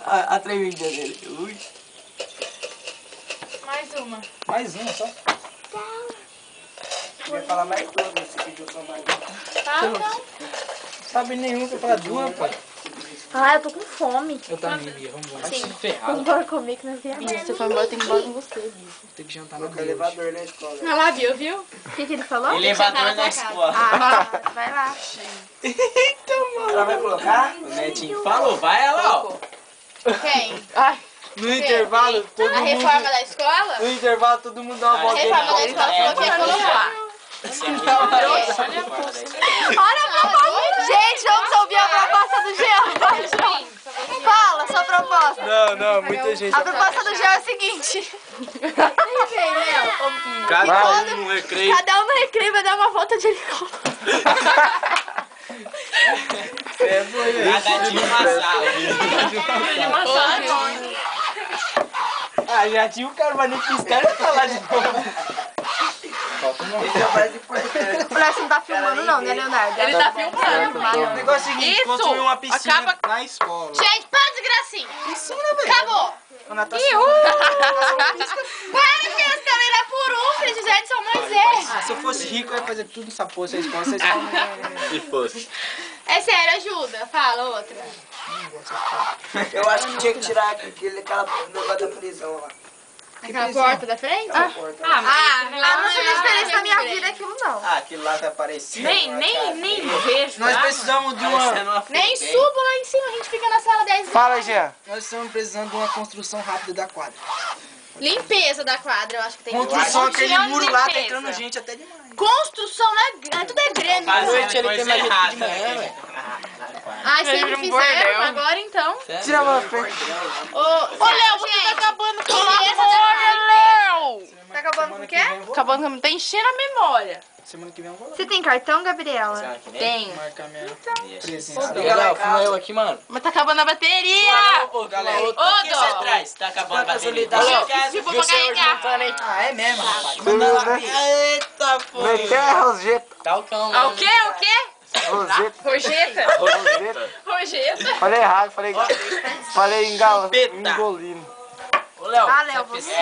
A tremida dele. Ui. Mais uma. Mais uma só. Eu ia falar mais duas, mas você pediu só mais uma. Tá, não. Sabe nenhum que eu falar duas, pai. Ah, eu tô com fome. Eu também, Bia. Vambora. Sim. Se ferrar. Vamos embora comer que nós viemos. Se você for embora, tem que ir embora com você, Bia. Tem que jantar na Coloca Bia hoje. elevador na escola. Não, lá, Bia, viu? O que ele falou? Elevador na escola. Ah, vai lá. Ela vai colocar? O Netinho falou, vai ela, ó. Quem? No intervalo, todo A mundo... reforma da escola? No intervalo, todo mundo dá uma A volta. reforma da escola falou que ia colocar. Olha a proposta. Gente, vamos ouvir a proposta do Jean. Fala sua proposta. Não, muita gente. A proposta do Jean é a seguinte. Cada um no recreio. Cada um no recreio vai dar uma volta de helicóptero. Cada dia uma sala. Ah, já tinha o cara, mas nem piscar, já tá lá de novo. Esse é o mais importante. O Léo não tá filmando não, né, Leonardo? Ele tá filmando. O negócio é o seguinte, Isso! construir uma piscina Acaba- na escola. Gente, para de gracinha. Piscina, velho. Acabou. Com natação. Para que essa câmera é por um, filho de Zé de São Moisés. Ah, se eu fosse rico, eu ia fazer tudo nessa porra, essa escola, essa escola. Se fosse. É sério, ajuda. Fala outra. Eu acho que tinha que tirar aquela negócio da prisão lá. Aquela porta da frente? Aquela porta. Ah, não fez diferença na minha vida aquilo não. Ah, aquilo lá tá aparecendo. Nem vejo. Nós precisamos de uma... Nem subo lá em cima, a gente fica na sala 10. Fala, Jean. Nós estamos precisando de uma construção rápida da quadra. Limpeza da quadra, eu acho que tem que Construção, aquele Tirando muro lá tá limpeza. entrando gente até demais. Construção, né? Tudo é grande. À noite ele coisa tem mais gente errada, de manhã, né? velho. Ai, sempre fizeram, agora então. Tira a mão da frente. Ô, Léo, você tá acabando com a memória, Léo! Tá acabando com o quê? Acabando com... Tá enchendo a memória. Semana que vem eu vou lá. Você tem cartão, Gabriela? Tem. Marcar minha presença. Legal, fuma eu aqui, mano. Mas tá acabando a bateria! Ô, galera, Ô, o que Dó. você traz? Tá acabando a bateria. Se for pra carregar. Ah, é mesmo, rapaz. Manda lá, eita, pô. Roseta. Tá o cão, Ah, o quê? O quê? Roseta. Rojeta? Roseta. Rojeta? Falei errado, falei Chupeta. engolindo. Ô, Léo. Ah, Léo, você.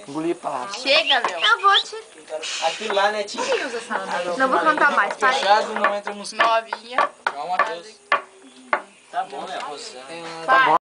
Engoli a palavra. Chega, Léo. Eu vou te... Aquilo lá, né, Tinha? Não vou contar mais, para. Fechado, não entra mosquito. Novinha. Calma, Deus. Tá bom, né, você. Tá bom.